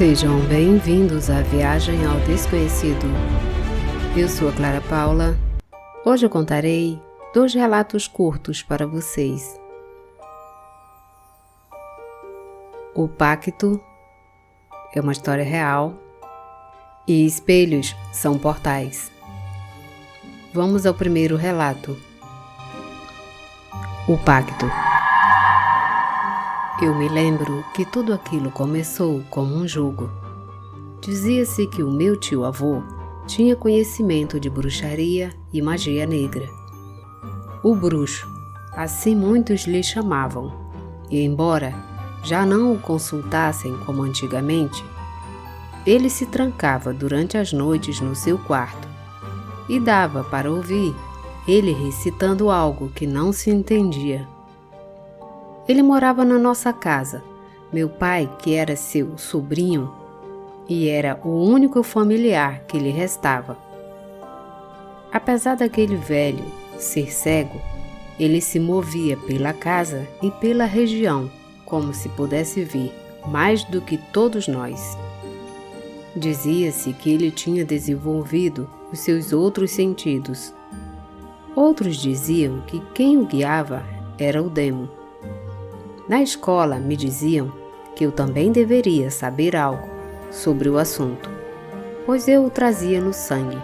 Sejam bem-vindos à Viagem ao Desconhecido. Eu sou a Clara Paula. Hoje eu contarei 2 relatos curtos para vocês. O Pacto é uma história real e espelhos são portais. Vamos ao primeiro relato. O Pacto. Eu me lembro que tudo aquilo começou como um jogo. Dizia-se que o meu tio-avô tinha conhecimento de bruxaria e magia negra. O bruxo, assim muitos lhe chamavam, e embora já não o consultassem como antigamente, ele se trancava durante as noites no seu quarto e dava para ouvir ele recitando algo que não se entendia. Ele morava na nossa casa, meu pai, que era seu sobrinho, e era o único familiar que lhe restava. Apesar daquele velho ser cego, ele se movia pela casa e pela região, como se pudesse ver, mais do que todos nós. Dizia-se que ele tinha desenvolvido os seus outros sentidos. Outros diziam que quem o guiava era o demo. Na escola me diziam que eu também deveria saber algo sobre o assunto, pois eu o trazia no sangue.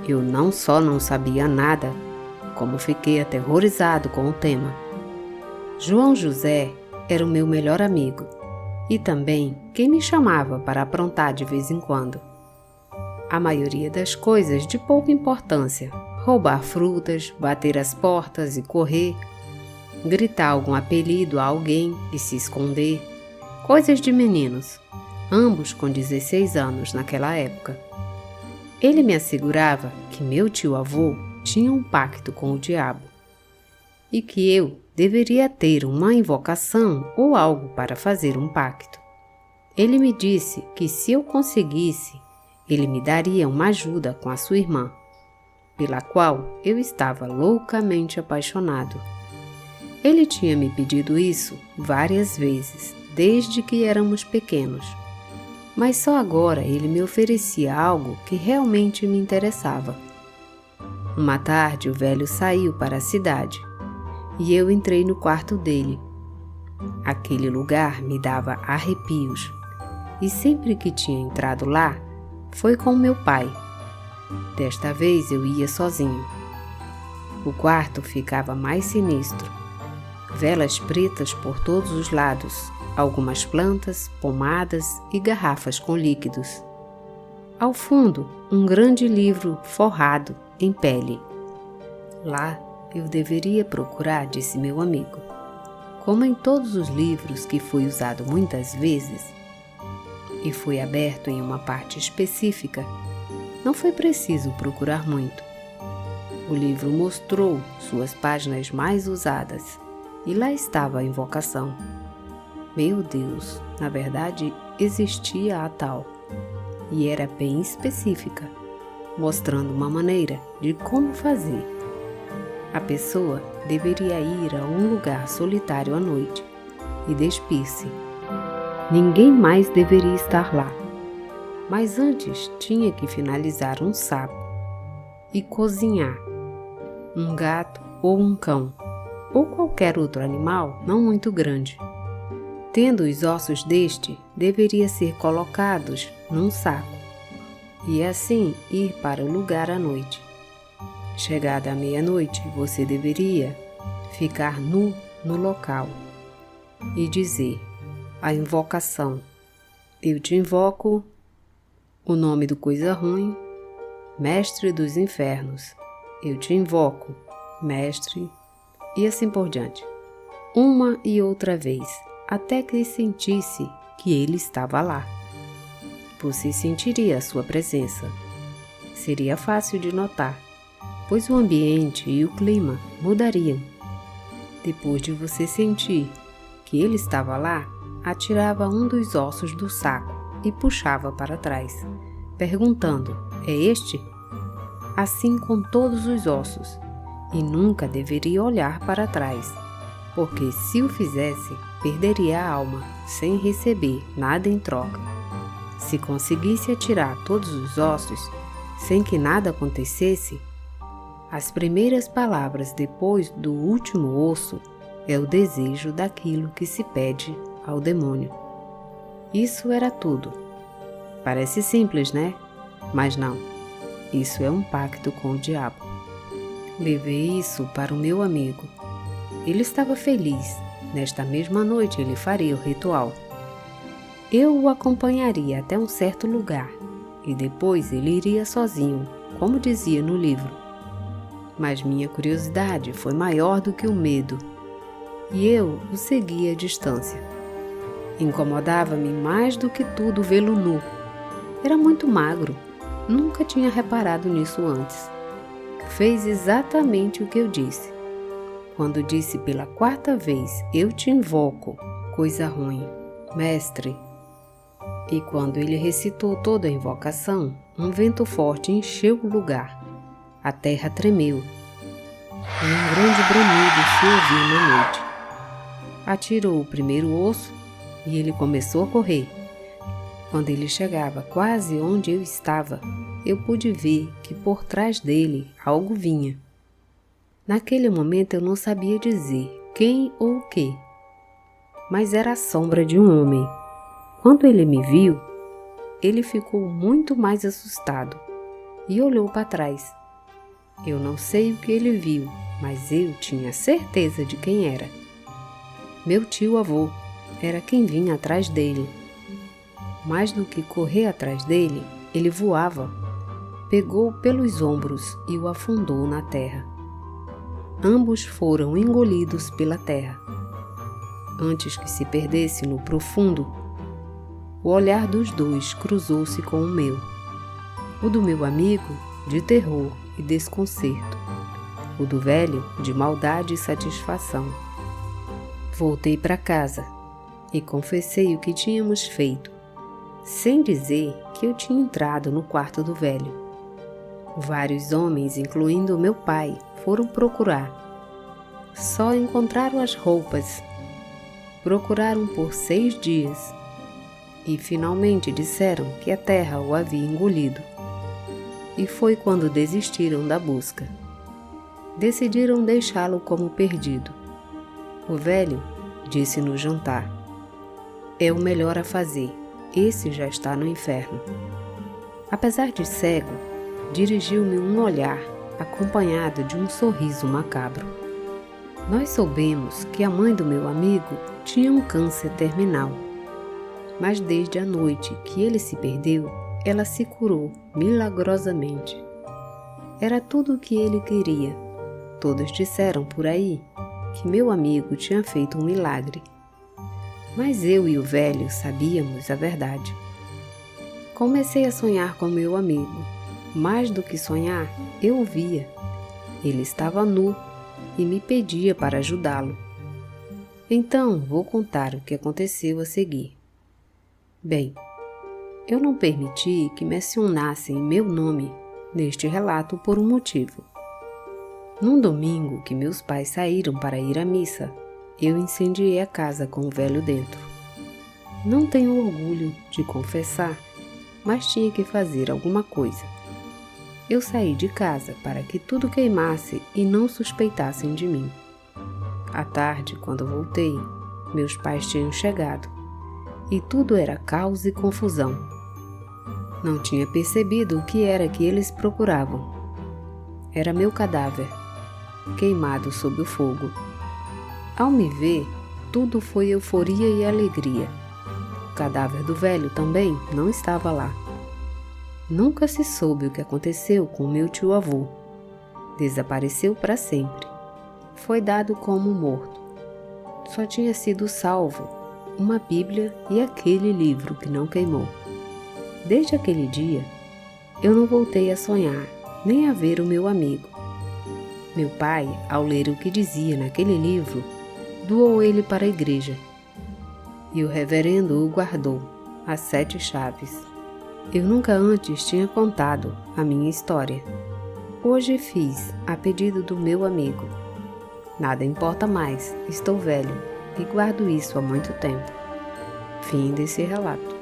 Eu não só não sabia nada, como fiquei aterrorizado com o tema. João José era o meu melhor amigo e também quem me chamava para aprontar de vez em quando. A maioria das coisas de pouca importância, roubar frutas, bater as portas e correr, gritar algum apelido a alguém e se esconder, coisas de meninos, ambos com 16 anos naquela época. Ele me assegurava que meu tio-avô tinha um pacto com o diabo e que eu deveria ter uma invocação ou algo para fazer um pacto. Ele me disse que se eu conseguisse, ele me daria uma ajuda com a sua irmã, pela qual eu estava loucamente apaixonado. Ele tinha me pedido isso várias vezes, desde que éramos pequenos. Mas só agora ele me oferecia algo que realmente me interessava. Uma tarde o velho saiu para a cidade e eu entrei no quarto dele. Aquele lugar me dava arrepios e sempre que tinha entrado lá foi com meu pai. Desta vez eu ia sozinho. O quarto ficava mais sinistro. Velas pretas por todos os lados, algumas plantas, pomadas e garrafas com líquidos. Ao fundo, um grande livro forrado em pele. Lá eu deveria procurar, disse meu amigo. Como em todos os livros que foi usado muitas vezes e foi aberto em uma parte específica, não foi preciso procurar muito. O livro mostrou suas páginas mais usadas. E lá estava a invocação. Meu Deus, na verdade existia a tal, e era bem específica, mostrando uma maneira de como fazer. A pessoa deveria ir a um lugar solitário à noite e despir-se. Ninguém mais deveria estar lá, mas antes tinha que finalizar um sapo e cozinhar um gato ou um cão, ou qualquer outro animal não muito grande. Tendo os ossos deste, deveria ser colocados num saco e assim ir para o lugar à noite. Chegada a meia-noite, você deveria ficar nu no local e dizer a invocação: eu te invoco, o nome do coisa ruim, mestre dos infernos. Eu te invoco, mestre, e assim por diante, uma e outra vez, até que sentisse que ele estava lá. Você sentiria a sua presença. Seria fácil de notar, pois o ambiente e o clima mudariam. Depois de você sentir que ele estava lá, atirava um dos ossos do saco e puxava para trás, perguntando: é este? Assim com todos os ossos. E nunca deveria olhar para trás, porque se o fizesse, perderia a alma sem receber nada em troca. Se conseguisse atirar todos os ossos sem que nada acontecesse, as primeiras palavras depois do último osso é o desejo daquilo que se pede ao demônio. Isso era tudo. Parece simples, né? Mas não. Isso é um pacto com o diabo. Levei isso para o meu amigo. Ele estava feliz. Nesta mesma noite ele faria o ritual. Eu o acompanharia até um certo lugar e depois ele iria sozinho, como dizia no livro. Mas minha curiosidade foi maior do que o medo e eu o segui à distância. Incomodava-me mais do que tudo vê-lo nu. Era muito magro. Nunca tinha reparado nisso antes. Fez exatamente o que eu disse. Quando disse pela 4ª vez, eu te invoco, coisa ruim, mestre. E quando ele recitou toda a invocação, um vento forte encheu o lugar. A terra tremeu. E um grande bramido se ouviu na noite. Atirou o primeiro osso e ele começou a correr. Quando ele chegava quase onde eu estava, eu pude ver que por trás dele algo vinha. Naquele momento eu não sabia dizer quem ou o que, mas era a sombra de um homem. Quando ele me viu, ele ficou muito mais assustado e olhou para trás. Eu não sei o que ele viu, mas eu tinha certeza de quem era. Meu tio-avô era quem vinha atrás dele. Mais do que correr atrás dele, ele voava, pegou pelos ombros e o afundou na terra. Ambos foram engolidos pela terra. Antes que se perdesse no profundo, o olhar dos dois cruzou-se com o meu. O do meu amigo, de terror e desconcerto. O do velho, de maldade e satisfação. Voltei para casa e confessei o que tínhamos feito, sem dizer que eu tinha entrado no quarto do velho. Vários homens, incluindo meu pai, foram procurar. Só encontraram as roupas. Procuraram por 6 dias e finalmente disseram que a terra o havia engolido. E foi quando desistiram da busca. Decidiram deixá-lo como perdido. O velho disse no jantar: "É o melhor a fazer. Esse já está no inferno." Apesar de cego, dirigiu-me um olhar acompanhado de um sorriso macabro. Nós soubemos que a mãe do meu amigo tinha um câncer terminal, mas desde a noite que ele se perdeu, ela se curou milagrosamente. Era tudo o que ele queria. Todos disseram por aí que meu amigo tinha feito um milagre. Mas eu e o velho sabíamos a verdade. Comecei a sonhar com meu amigo. Mais do que sonhar, eu o via. Ele estava nu e me pedia para ajudá-lo. Então, vou contar o que aconteceu a seguir. Bem, eu não permiti que mencionassem meu nome neste relato por um motivo. Num domingo que meus pais saíram para ir à missa, eu incendiei a casa com o velho dentro. Não tenho orgulho de confessar, mas tinha que fazer alguma coisa. Eu saí de casa para que tudo queimasse e não suspeitassem de mim. À tarde, quando voltei, meus pais tinham chegado e tudo era caos e confusão. Não tinha percebido o que era que eles procuravam. Era meu cadáver, queimado sob o fogo. Ao me ver, tudo foi euforia e alegria. O cadáver do velho também não estava lá. Nunca se soube o que aconteceu com meu tio-avô. Desapareceu para sempre. Foi dado como morto. Só tinha sido salvo uma Bíblia e aquele livro que não queimou. Desde aquele dia, eu não voltei a sonhar, nem a ver o meu amigo. Meu pai, ao ler o que dizia naquele livro, doou ele para a igreja. E o reverendo o guardou, às 7 chaves. Eu nunca antes tinha contado a minha história. Hoje fiz a pedido do meu amigo. Nada importa mais, estou velho. e guardo isso há muito tempo. Fim desse relato.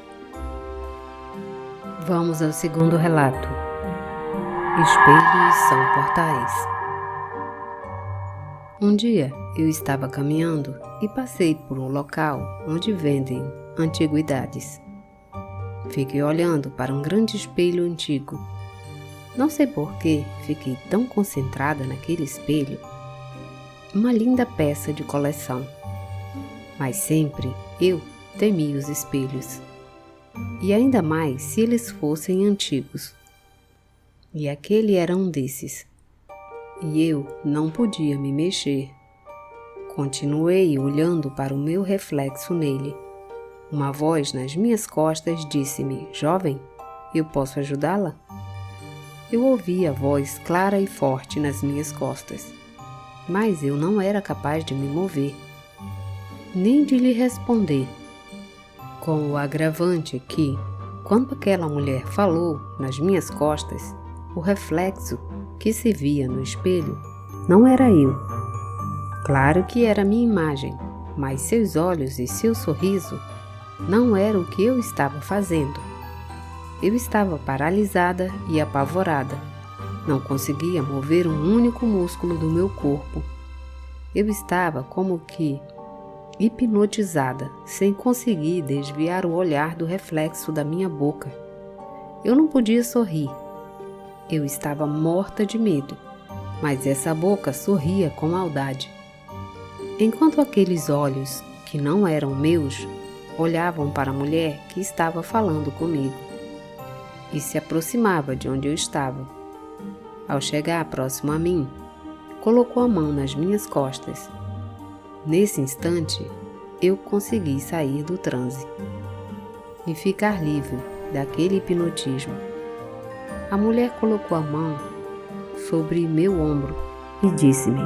Vamos ao segundo relato. Espelhos são portais. Um dia eu estava caminhando e passei por um local onde vendem antiguidades. Fiquei olhando para um grande espelho antigo. Não sei por que fiquei tão concentrada naquele espelho. Uma linda peça de coleção. Mas sempre eu temi os espelhos. E ainda mais se eles fossem antigos. E aquele era um desses. E eu não podia me mexer. Continuei olhando para o meu reflexo nele. Uma voz nas minhas costas disse-me: "Jovem, eu posso ajudá-la?" Eu ouvi a voz clara e forte nas minhas costas, mas eu não era capaz de me mover, nem de lhe responder. Com o agravante que, quando aquela mulher falou nas minhas costas, o reflexo que se via no espelho não era eu. Claro que era minha imagem, mas seus olhos e seu sorriso não era o que eu estava fazendo. Eu estava paralisada e apavorada. Não conseguia mover um único músculo do meu corpo. Eu estava como que hipnotizada, sem conseguir desviar o olhar do reflexo da minha boca. Eu não podia sorrir. Eu estava morta de medo, mas essa boca sorria com maldade. Enquanto aqueles olhos, que não eram meus, olhavam para a mulher que estava falando comigo e se aproximava de onde eu estava. Ao chegar próximo a mim, colocou a mão nas minhas costas. Nesse instante, eu consegui sair do transe e ficar livre daquele hipnotismo. A mulher colocou a mão sobre meu ombro e disse-me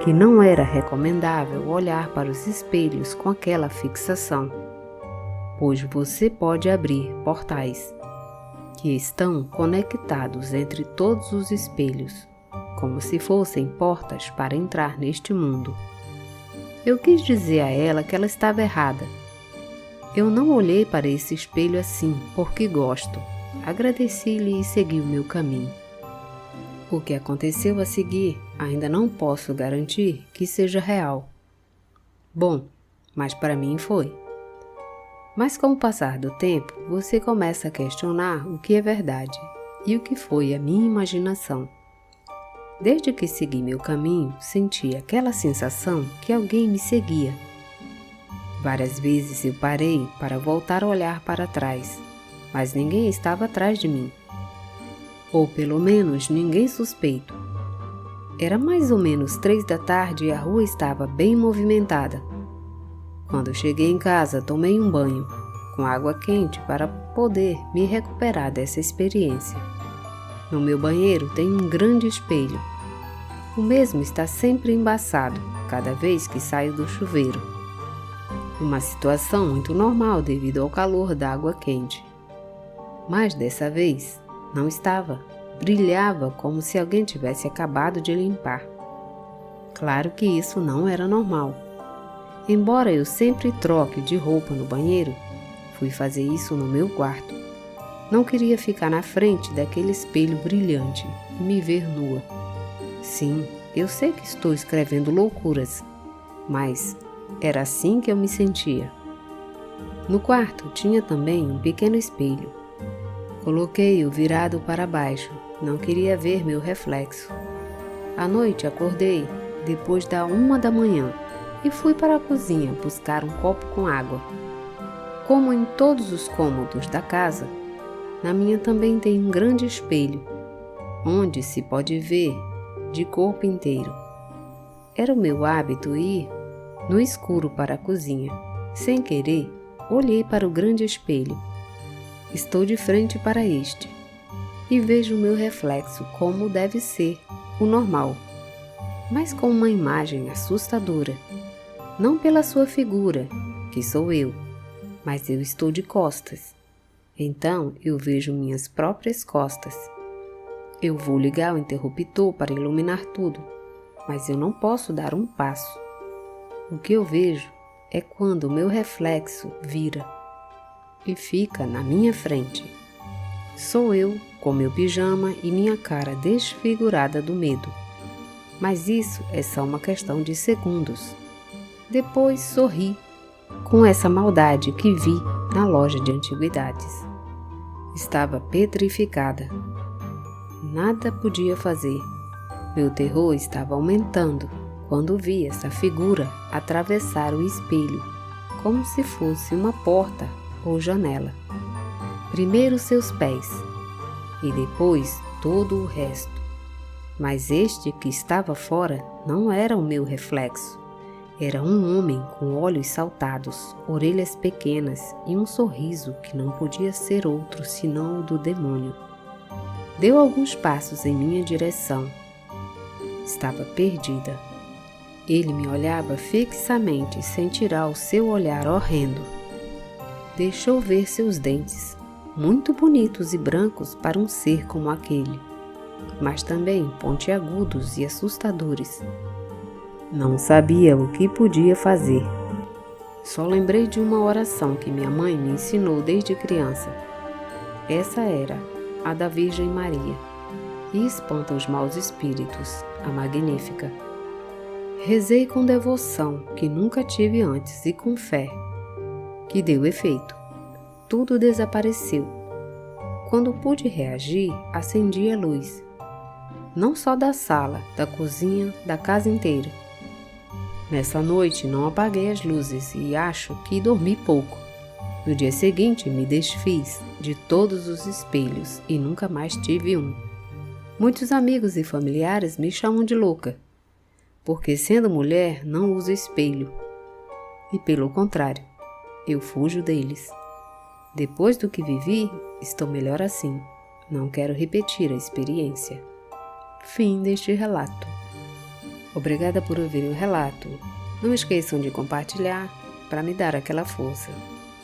que não era recomendável olhar para os espelhos com aquela fixação, pois você pode abrir portais que estão conectados entre todos os espelhos, como se fossem portas para entrar neste mundo. Eu quis dizer a ela que ela estava errada. Eu não olhei para esse espelho assim porque gosto. Agradeci-lhe e segui o meu caminho. O que aconteceu a seguir ainda não posso garantir que seja real. Bom, mas para mim foi. Mas com o passar do tempo, você começa a questionar o que é verdade e o que foi a minha imaginação. Desde que segui meu caminho, senti aquela sensação que alguém me seguia. Várias vezes eu parei para voltar a olhar para trás, mas ninguém estava atrás de mim. Ou pelo menos ninguém suspeito. Era mais ou menos 3 da tarde e a rua estava bem movimentada. Quando cheguei em casa, tomei um banho com água quente para poder me recuperar dessa experiência. No meu banheiro tem um grande espelho. O mesmo está sempre embaçado cada vez que saio do chuveiro. Uma situação muito normal devido ao calor da água quente. Mas dessa vez não estava. Brilhava como se alguém tivesse acabado de limpar. Claro que isso não era normal. Embora eu sempre troque de roupa no banheiro, fui fazer isso no meu quarto. Não queria ficar na frente daquele espelho brilhante e me ver nua. Sim, eu sei que estou escrevendo loucuras, mas era assim que eu me sentia. No quarto tinha também um pequeno espelho. Coloquei-o virado para baixo, não queria ver meu reflexo. À noite acordei, depois da 1 da manhã, e fui para a cozinha buscar um copo com água. Como em todos os cômodos da casa, na minha também tem um grande espelho, onde se pode ver de corpo inteiro. Era o meu hábito ir no escuro para a cozinha. Sem querer, olhei para o grande espelho. Estou de frente para este e vejo o meu reflexo como deve ser, o normal, mas com uma imagem assustadora. Não pela sua figura, que sou eu, mas eu estou de costas. Então eu vejo minhas próprias costas. Eu vou ligar o interruptor para iluminar tudo, mas eu não posso dar um passo. O que eu vejo é quando o meu reflexo vira e fica na minha frente. Sou eu com meu pijama e minha cara desfigurada do medo. Mas isso é só uma questão de segundos. Depois sorri com essa maldade que vi na loja de antiguidades. Estava petrificada. Nada podia fazer. Meu terror estava aumentando quando vi essa figura atravessar o espelho, como se fosse uma porta ou janela. Primeiro seus pés e depois todo o resto. Mas este que estava fora não era o meu reflexo. Era um homem com olhos saltados, orelhas pequenas e um sorriso que não podia ser outro senão o do demônio. Deu alguns passos em minha direção. Estava perdida. Ele me olhava fixamente sem tirar o seu olhar horrendo. Deixou ver seus dentes, muito bonitos e brancos para um ser como aquele, mas também pontiagudos e assustadores. Não sabia o que podia fazer. Só lembrei de uma oração que minha mãe me ensinou desde criança. Essa era a da Virgem Maria, e espanta os maus espíritos, a Magnífica. Rezei com devoção que nunca tive antes e com fé, que deu efeito. Tudo desapareceu. Quando pude reagir, acendi a luz, não só da sala, da cozinha, da casa inteira. Nessa noite não apaguei as luzes e acho que dormi pouco. No dia seguinte me desfiz de todos os espelhos e nunca mais tive um. Muitos amigos e familiares me chamam de louca, porque sendo mulher não uso espelho. E pelo contrário, eu fujo deles. Depois do que vivi, estou melhor assim. Não quero repetir a experiência. Fim deste relato. Obrigada por ouvir o relato. Não esqueçam de compartilhar para me dar aquela força.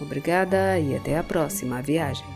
Obrigada e até a próxima viagem.